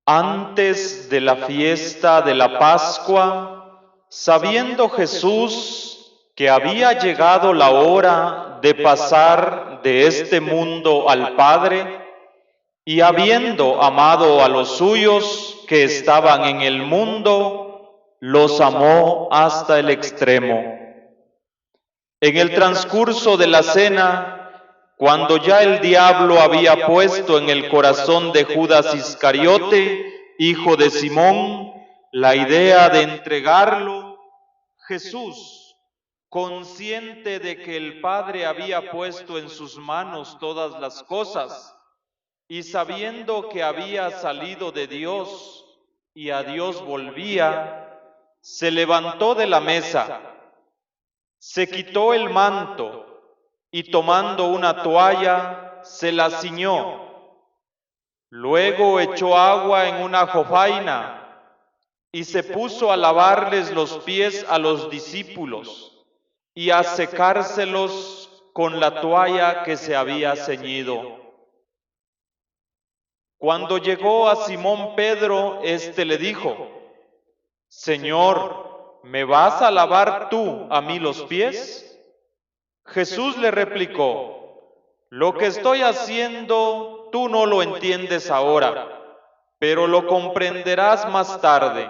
Antes de la fiesta de la Pascua, sabiendo Jesús que había llegado la hora de pasar de este mundo al Padre, y habiendo amado a los suyos que estaban en el mundo, los amó hasta el extremo. En el transcurso de la cena, cuando ya el diablo había puesto en el corazón de Judas Iscariote, hijo de Simón, la idea de entregarlo, Jesús, consciente de que el Padre había puesto en sus manos todas las cosas, y sabiendo que había salido de Dios y a Dios volvía, se levantó de la mesa, se quitó el manto y tomando una toalla, se la ciñó. Luego echó agua en una jofaina y se puso a lavarles los pies a los discípulos y a secárselos con la toalla que se había ceñido. Cuando llegó a Simón Pedro, éste le dijo: Señor, ¿me vas a lavar tú a mí los pies? Jesús le replicó: Lo que estoy haciendo tú no lo entiendes ahora, pero lo comprenderás más tarde.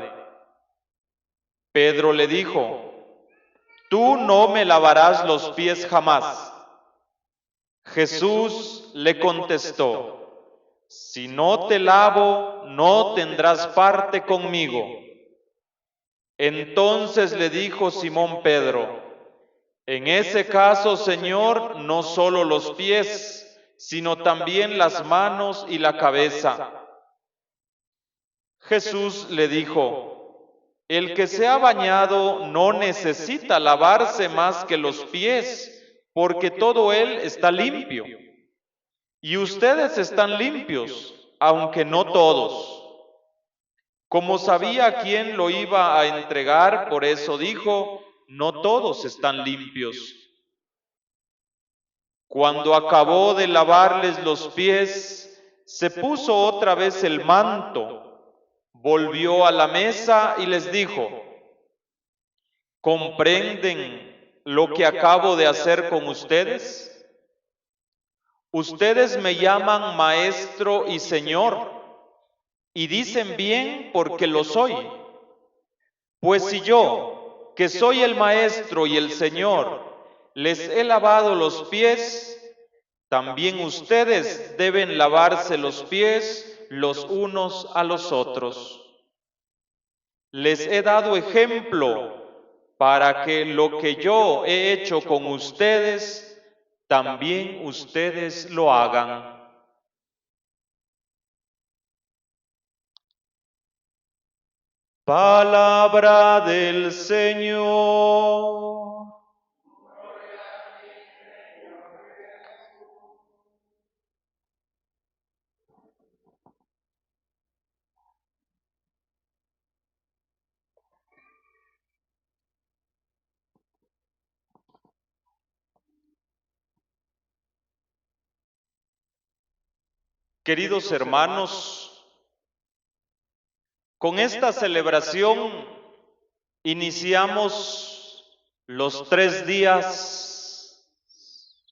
Pedro le dijo: Tú no me lavarás los pies jamás. Jesús le contestó: Si no te lavo, no tendrás parte conmigo. Entonces le dijo Simón Pedro: En ese caso, Señor, no solo los pies, sino también las manos y la cabeza. Jesús le dijo: El que se ha bañado no necesita lavarse más que los pies, porque todo él está limpio. Y ustedes están limpios, aunque no todos. Como sabía quién lo iba a entregar, por eso dijo: No todos están limpios. Cuando acabó de lavarles los pies, se puso otra vez el manto, volvió a la mesa y les dijo: ¿Comprenden lo que acabo de hacer con ustedes? Ustedes me llaman maestro y señor, y dicen bien porque lo soy. Pues si yo, que soy el maestro y el señor, les he lavado los pies, también ustedes deben lavarse los pies los unos a los otros. Les he dado ejemplo para que lo que yo he hecho con ustedes, también ustedes lo hagan. Palabra del Señor. Queridos hermanos, con esta celebración iniciamos los 3 días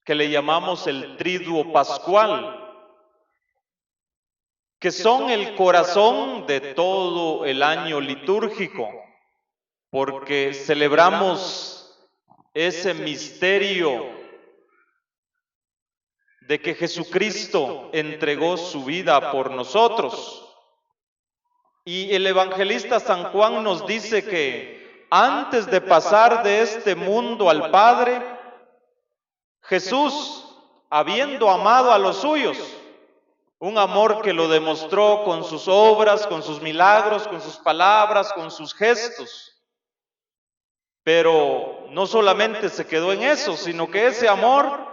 que le llamamos el Triduo Pascual, que son el corazón de todo el año litúrgico, porque celebramos ese misterio de que Jesucristo entregó su vida por nosotros. Y el evangelista San Juan nos dice que antes de pasar de este mundo al Padre, Jesús, habiendo amado a los suyos, un amor que lo demostró con sus obras, con sus milagros, con sus palabras, con sus gestos. Pero no solamente se quedó en eso, sino que ese amor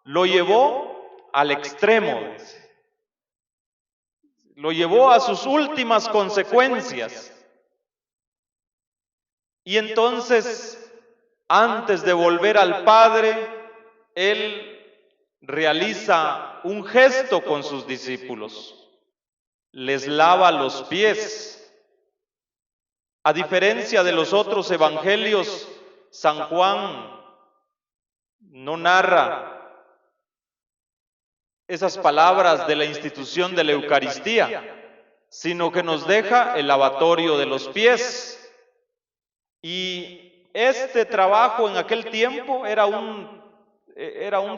lo llevó al extremo, lo llevó a sus últimas consecuencias. Y entonces, antes de volver al Padre, Él realiza un gesto con sus discípulos. les lava los pies. A diferencia de los otros evangelios, San Juan no narra esas palabras de la institución de la Eucaristía, sino que nos deja el lavatorio de los pies. Y este trabajo en aquel tiempo era un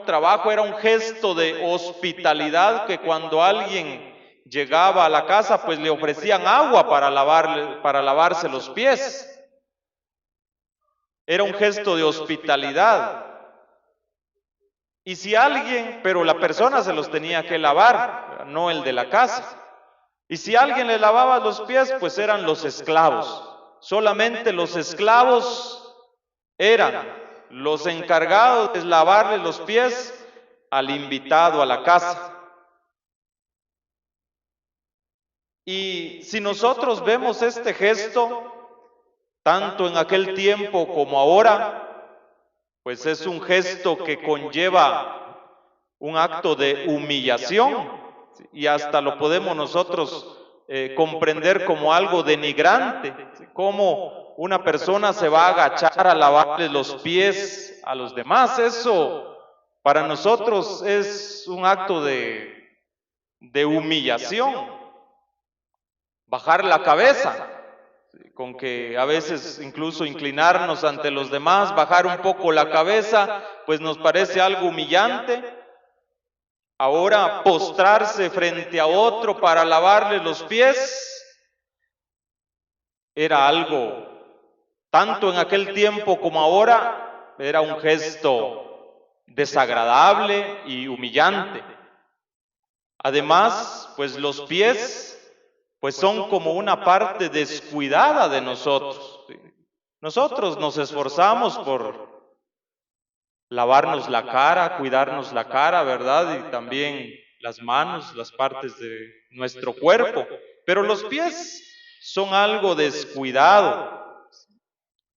trabajo, era un gesto de hospitalidad, que cuando alguien llegaba a la casa, pues le ofrecían agua para lavarse los pies. Era un gesto de hospitalidad. Y si alguien, pero la persona se los tenía que lavar, no el de la casa. Y si alguien le lavaba los pies, pues eran los esclavos. Solamente los esclavos eran los encargados de lavarle los pies al invitado a la casa. Y si nosotros vemos este gesto, tanto en aquel tiempo como ahora, pues es un gesto que conlleva un acto de humillación, y hasta lo podemos nosotros comprender como algo denigrante, como una persona se va a agachar a lavarle los pies a los demás. Eso para nosotros es un acto de humillación. Bajar la cabeza, con que a veces incluso inclinarnos ante los demás, bajar un poco la cabeza, pues nos parece algo humillante. Ahora postrarse frente a otro para lavarle los pies era algo, tanto en aquel tiempo como ahora, era un gesto desagradable y humillante. Además, pues los pies pues son como una parte descuidada de nosotros. Nosotros nos esforzamos por lavarnos la cara, cuidarnos la cara, ¿verdad? Y también las manos, las partes de nuestro cuerpo. Pero los pies son algo descuidado.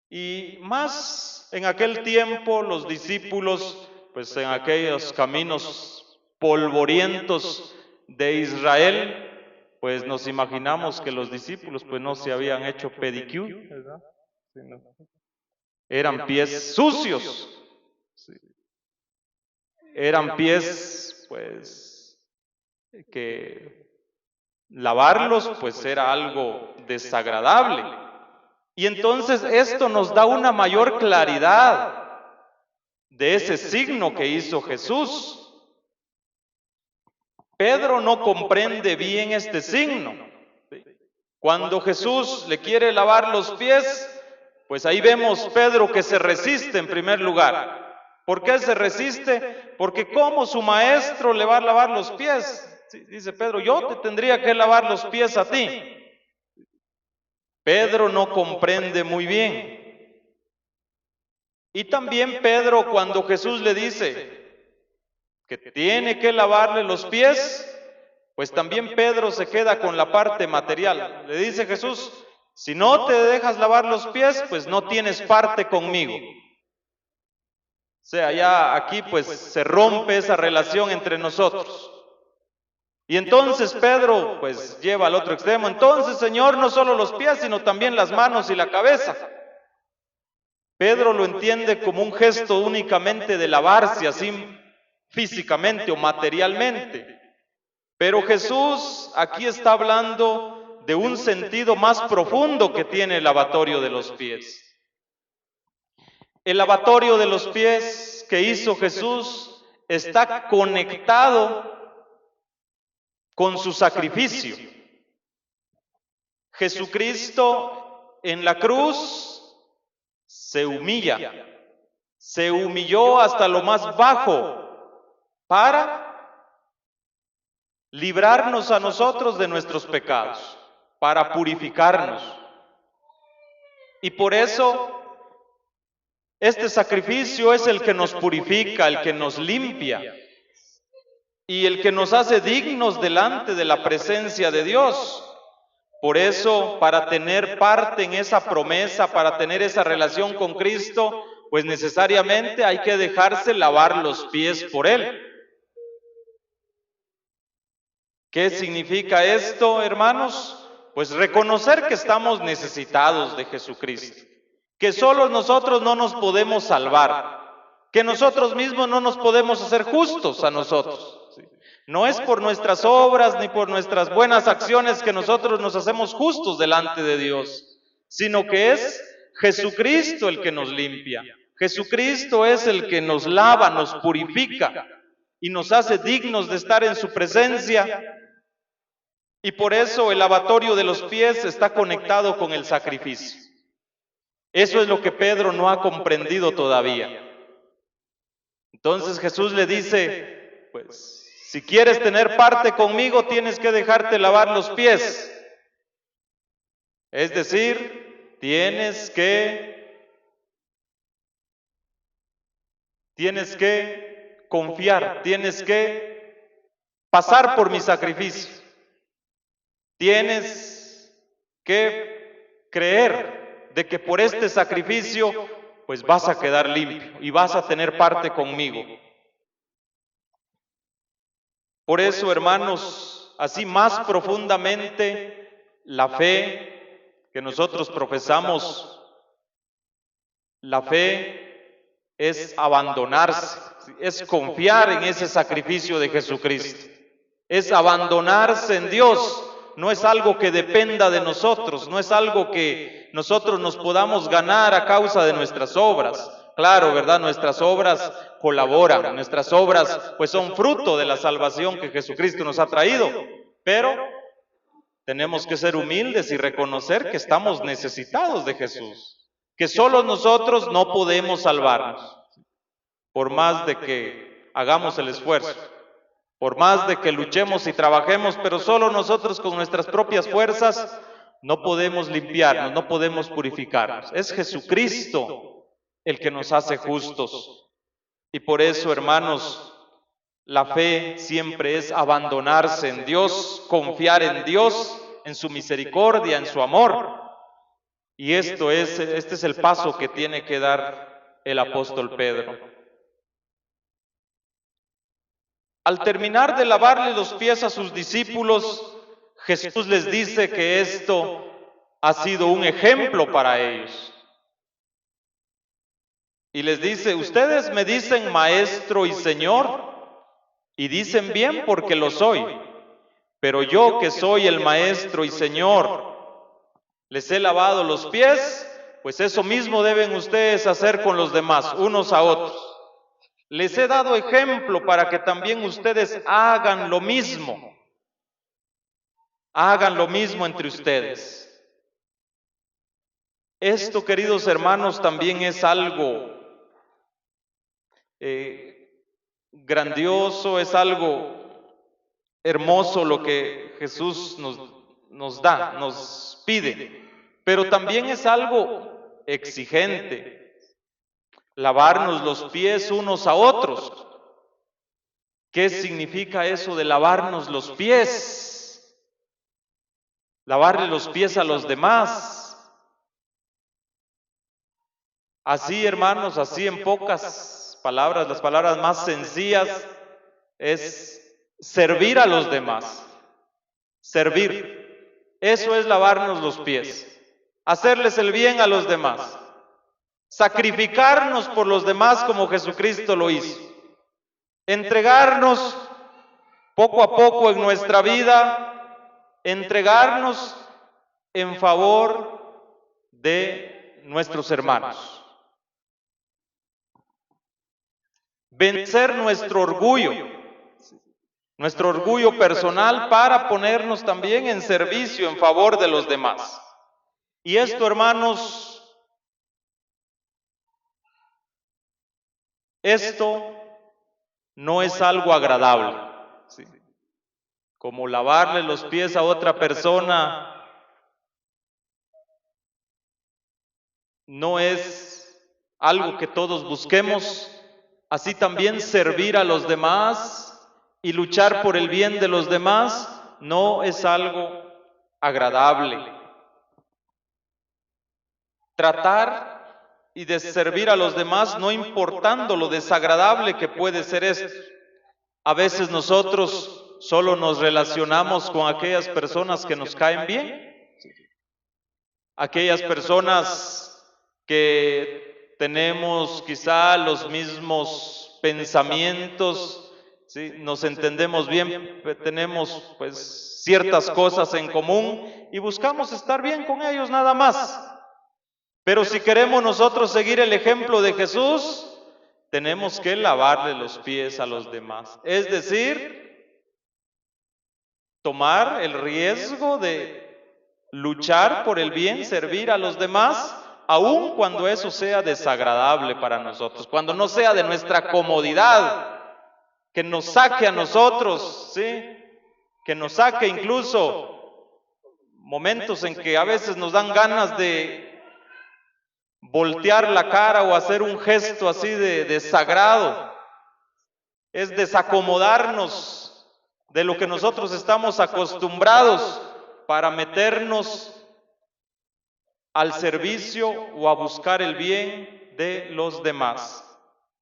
Y más en aquel tiempo los discípulos, pues en aquellos caminos polvorientos de Israel, pues nos imaginamos que los discípulos pues no se habían hecho pedicure, ¿verdad? Eran pies sucios. Eran pies, pues, que lavarlos pues era algo desagradable. Y entonces esto nos da una mayor claridad de ese signo que hizo Jesús. Pedro no comprende bien este signo. Cuando Jesús le quiere lavar los pies, pues ahí vemos Pedro que se resiste en primer lugar. ¿Por qué se resiste? Porque ¿cómo su maestro le va a lavar los pies? Dice Pedro, yo te tendría que lavar los pies a ti. Pedro no comprende muy bien. Y también Pedro, cuando Jesús le dice que tiene que lavarle los pies, pues también Pedro se queda con la parte material. Le dice Jesús, si no te dejas lavar los pies, pues no tienes parte conmigo. O sea, ya aquí pues se rompe esa relación entre nosotros. Y entonces Pedro pues lleva al otro extremo. Entonces, Señor, no solo los pies, sino también las manos y la cabeza. Pedro lo entiende como un gesto únicamente de lavarse así físicamente o materialmente. Pero Jesús aquí está hablando de un sentido más profundo que tiene el lavatorio de los pies. El lavatorio de los pies que hizo Jesús está conectado con su sacrificio. Jesucristo en la cruz se humilla, se humilló hasta lo más bajo para librarnos a nosotros de nuestros pecados, para purificarnos. Y por eso este sacrificio es el que nos purifica, el que nos limpia y el que nos hace dignos delante de la presencia de Dios. Por eso, para tener parte en esa promesa, para tener esa relación con Cristo, pues necesariamente hay que dejarse lavar los pies por Él. ¿Qué significa esto, hermanos? Pues reconocer que estamos necesitados de Jesucristo, que solos nosotros no nos podemos salvar, que nosotros mismos no nos podemos hacer justos a nosotros. No es por nuestras obras ni por nuestras buenas acciones que nosotros nos hacemos justos delante de Dios, sino que es Jesucristo el que nos limpia. Jesucristo es el que nos lava, nos purifica y nos hace dignos de estar en su presencia. Y por eso el lavatorio de los pies está conectado con el sacrificio. Eso es lo que Pedro no ha comprendido todavía. Entonces Jesús le dice, pues, si quieres tener parte conmigo, tienes que dejarte lavar los pies. Es decir, tienes que confiar, tienes que pasar por mi sacrificio. Tienes que creer de que por este sacrificio pues vas a quedar limpio y vas a tener parte conmigo. Por eso, hermanos, así más profundamente, la fe que nosotros profesamos, la fe es abandonarse, es confiar en ese sacrificio de Jesucristo, es abandonarse en Dios. No es algo que dependa de nosotros, no es algo que nosotros nos podamos ganar a causa de nuestras obras. Claro, ¿verdad? Nuestras obras colaboran, nuestras obras pues son fruto de la salvación que Jesucristo nos ha traído, pero tenemos que ser humildes y reconocer que estamos necesitados de Jesús, que solo nosotros no podemos salvarnos, por más de que hagamos el esfuerzo. Por más de que luchemos y trabajemos, pero solo nosotros con nuestras propias fuerzas no podemos limpiarnos, no podemos purificarnos. Es Jesucristo el que nos hace justos. Y por eso, hermanos, la fe siempre es abandonarse en Dios, confiar en Dios, en su misericordia, en su amor. Y este es el paso que tiene que dar el apóstol Pedro. Al terminar de lavarle los pies a sus discípulos, Jesús les dice que esto ha sido un ejemplo para ellos. Y les dice, ustedes me dicen maestro y señor, y dicen bien porque lo soy, pero yo que soy el maestro y señor, les he lavado los pies, pues eso mismo deben ustedes hacer con los demás, unos a otros. Les he dado ejemplo para que también ustedes hagan lo mismo. Hagan lo mismo entre ustedes. Esto, queridos hermanos, también es algo grandioso, es algo hermoso lo que Jesús nos da, nos pide, pero también es algo exigente. Lavarnos los pies unos a otros. ¿Qué significa eso de lavarnos los pies? Lavarle los pies a los demás. Así, hermanos, así en pocas palabras, las palabras más sencillas, es servir a los demás. Servir. Eso es lavarnos los pies. Hacerles el bien a los demás. Sacrificarnos por los demás como Jesucristo lo hizo. Entregarnos poco a poco en nuestra vida, entregarnos en favor de nuestros hermanos. Vencer nuestro orgullo personal para ponernos también en servicio en favor de los demás. Y esto, hermanos, esto no es algo agradable, ¿sí? Como lavarle los pies a otra persona no es algo que todos busquemos, así también servir a los demás y luchar por el bien de los demás no es algo agradable. Tratar y de servir a los demás, no importando lo desagradable que puede ser esto. A veces nosotros solo nos relacionamos con aquellas personas que nos caen bien, aquellas personas que tenemos quizá los mismos pensamientos, ¿sí? Nos entendemos bien, tenemos pues ciertas cosas en común y buscamos estar bien con ellos nada más. Pero si queremos nosotros seguir el ejemplo de Jesús, tenemos que lavarle los pies a los demás. Es decir, tomar el riesgo de luchar por el bien, servir a los demás, aun cuando eso sea desagradable para nosotros, cuando no sea de nuestra comodidad, que nos saque a nosotros, ¿sí? Que nos saque incluso momentos en que a veces nos dan ganas de voltear la cara o hacer un gesto así de desagrado. Es desacomodarnos de lo que nosotros estamos acostumbrados para meternos al servicio o a buscar el bien de los demás.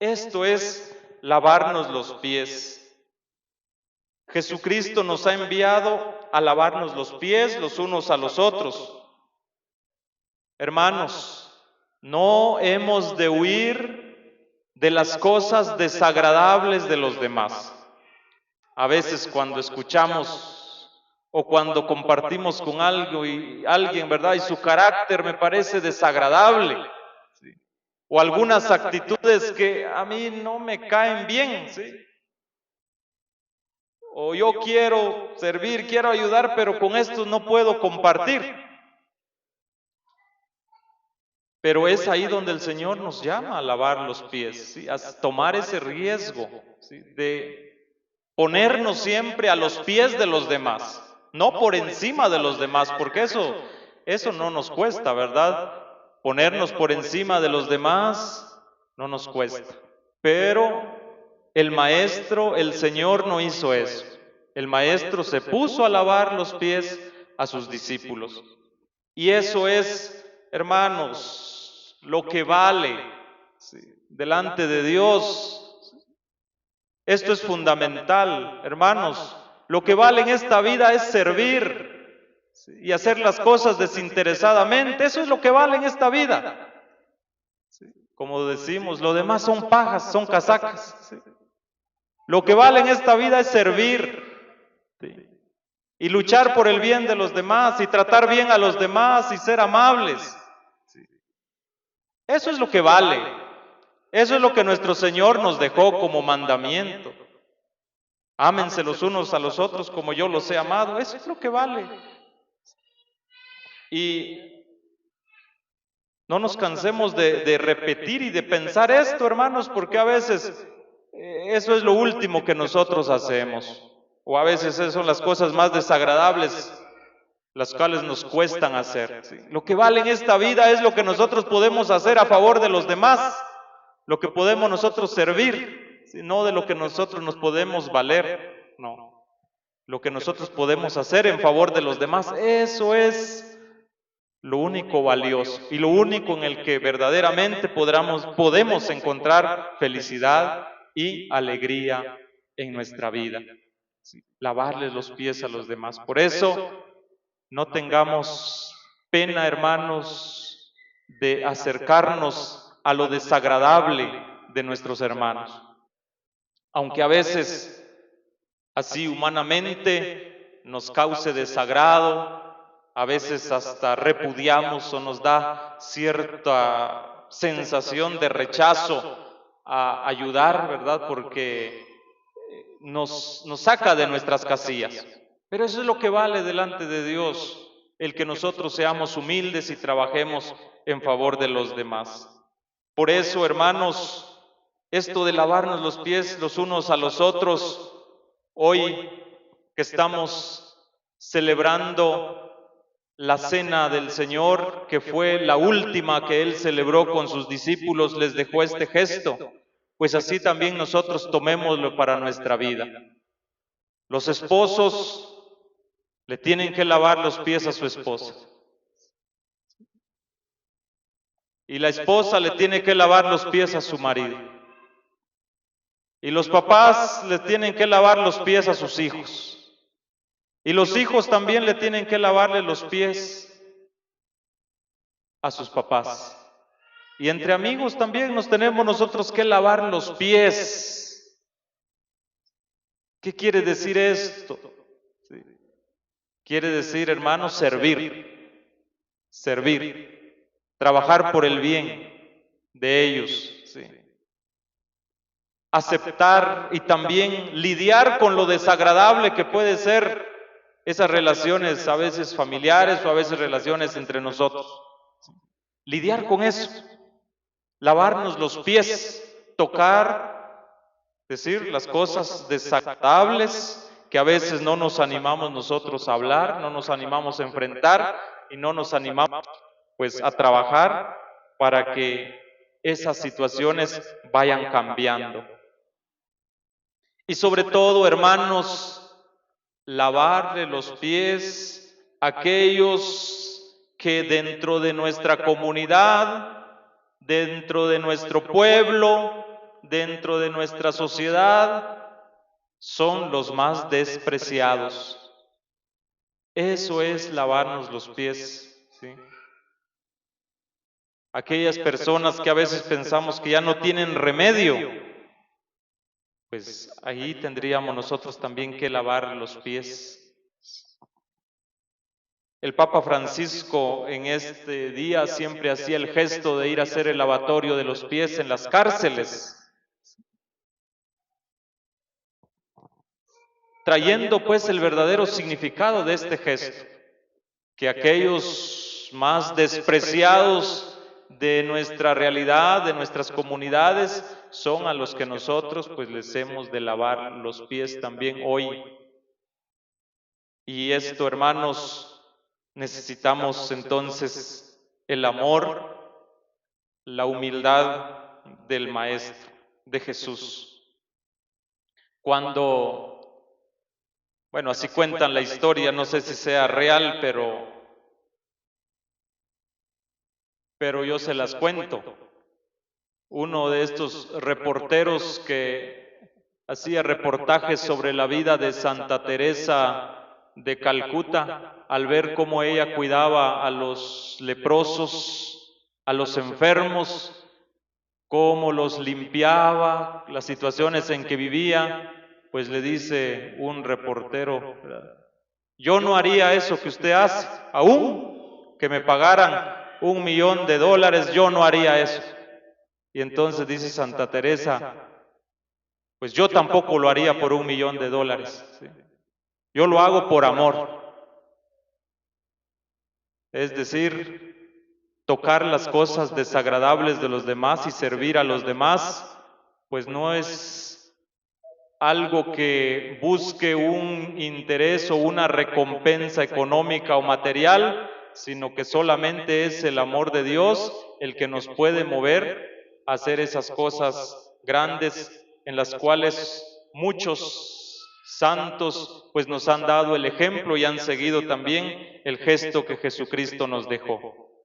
Esto es lavarnos los pies. Jesucristo nos ha enviado a lavarnos los pies los unos a los otros. Hermanos, no hemos de huir de las cosas desagradables de los demás. A veces cuando escuchamos o cuando compartimos con alguien, ¿verdad? Y su carácter me parece desagradable. ¿Sí? O algunas actitudes que a mí no me caen bien, ¿sí? O yo quiero servir, quiero ayudar, pero con esto no puedo compartir. Pero es ahí donde el Señor nos llama a lavar los pies, ¿sí? A tomar ese riesgo, ¿sí? De ponernos siempre a los pies de los demás, no por encima de los demás, porque eso no nos cuesta, ¿verdad? Ponernos por encima de los demás no nos cuesta. Pero el Maestro, el Señor no hizo eso. El Maestro se puso a lavar los pies a sus discípulos. Y eso es, hermanos, lo que vale, ¿sí? Delante de Dios. Esto es fundamental, hermanos. Lo que vale en esta vida es servir, ¿sí? Y hacer las cosas desinteresadamente. Eso es lo que vale en esta vida. ¿Sí? Como decimos, lo demás son pajas, son casacas. ¿Sí? Lo que vale en esta vida es servir, ¿sí? Y luchar por el bien de los demás, y tratar bien a los demás, y ser amables. Eso es lo que vale. Eso es lo que nuestro Señor nos dejó como mandamiento. Ámense los unos a los otros como yo los he amado. Eso es lo que vale. Y no nos cansemos de repetir y de pensar esto, hermanos, porque a veces eso es lo último que nosotros hacemos. O a veces esas son las cosas más desagradables, las cuales nos cuestan hacer. ¿Sí? Lo que vale en esta vida es lo que nosotros podemos hacer a favor de los demás, lo que podemos nosotros servir, ¿sí? No de lo que nosotros nos podemos valer, no. Lo que nosotros podemos hacer en favor de los demás, eso es lo único valioso y lo único en el que verdaderamente podemos encontrar felicidad y alegría en nuestra vida. ¿Sí? Lavarles los pies a los demás. Por eso, no tengamos pena, hermanos, de acercarnos a lo desagradable de nuestros hermanos. Aunque a veces, así humanamente, nos cause desagrado, a veces hasta repudiamos o nos da cierta sensación de rechazo a ayudar, ¿verdad? Porque nos saca de nuestras casillas. Pero eso es lo que vale delante de Dios, el que nosotros seamos humildes y trabajemos en favor de los demás. Por eso, hermanos, esto de lavarnos los pies los unos a los otros, hoy que estamos celebrando la cena del Señor, que fue la última que Él celebró con sus discípulos, les dejó este gesto, pues así también nosotros tomémoslo para nuestra vida. Los esposos le tienen que lavar los pies a su esposa. Y la esposa le tiene que lavar los pies a su marido. Y los papás les tienen que lavar los pies a sus hijos. Y los hijos también le tienen que lavarle los pies a sus papás. Y entre amigos también nos tenemos nosotros que lavar los pies. ¿Qué quiere decir esto? Quiere decir, hermanos, servir. Servir. Trabajar por el bien de ellos. ¿Sí? Aceptar y también lidiar con lo desagradable que puede ser esas relaciones a veces familiares o a veces relaciones entre nosotros. Lidiar con eso, lavarnos los pies, tocar, decir las cosas desagradables que a veces no nos animamos nosotros a hablar, no nos animamos a enfrentar y no nos animamos pues a trabajar para que esas situaciones vayan cambiando. Y sobre todo, hermanos, lavarle los pies a aquellos que dentro de nuestra comunidad, dentro de nuestro pueblo, dentro de nuestra sociedad, son los más despreciados. Eso es lavarnos los pies, ¿sí? Aquellas personas que a veces pensamos que ya no tienen remedio, pues ahí tendríamos nosotros también que lavar los pies. El Papa Francisco en este día siempre hacía el gesto de ir a hacer el lavatorio de los pies en las cárceles, trayendo pues el verdadero significado de este gesto, que aquellos más despreciados de nuestra realidad, de nuestras comunidades, son a los que nosotros pues les hemos de lavar los pies también hoy. Y esto, hermanos, necesitamos entonces el amor, la humildad del Maestro, de Jesús. Cuando, bueno, así cuentan la historia, no sé si sea real, pero yo se las cuento. Uno de estos reporteros que hacía reportajes sobre la vida de Santa Teresa de Calcuta, al ver cómo ella cuidaba a los leprosos, a los enfermos, cómo los limpiaba, las situaciones en que vivía, pues le dice un reportero, yo no haría eso que usted hace, aún que me pagaran $1.000.000, yo no haría eso. Y entonces dice Santa Teresa, pues yo tampoco lo haría por $1.000.000. ¿Sí? Yo lo hago por amor. Es decir, tocar las cosas desagradables de los demás y servir a los demás, pues no es algo que busque un interés o una recompensa económica o material, sino que solamente es el amor de Dios el que nos puede mover a hacer esas cosas grandes en las cuales muchos santos pues nos han dado el ejemplo y han seguido también el gesto que Jesucristo nos dejó.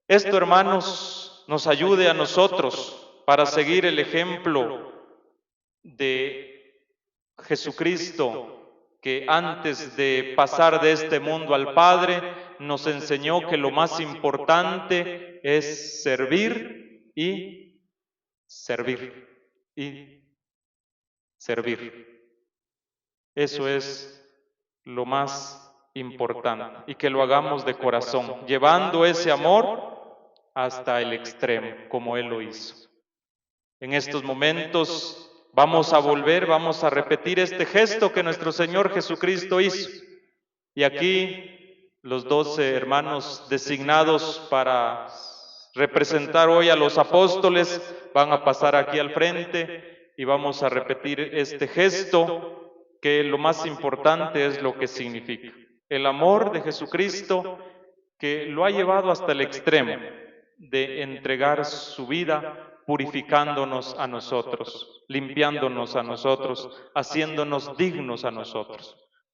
Esto, hermanos, nos ayude a nosotros para seguir el ejemplo de Jesucristo, que antes de pasar de este mundo al Padre, nos enseñó que lo más importante es servir y servir y servir. Eso es lo más importante, y que lo hagamos de corazón, llevando ese amor hasta el extremo, como Él lo hizo. En estos momentos vamos a repetir este gesto que nuestro Señor Jesucristo hizo. Y aquí los 12 hermanos designados para representar hoy a los apóstoles van a pasar aquí al frente y vamos a repetir este gesto, que lo más importante es lo que significa. El amor de Jesucristo, que lo ha llevado hasta el extremo de entregar su vida, purificándonos a nosotros, limpiándonos a nosotros, haciéndonos dignos a nosotros.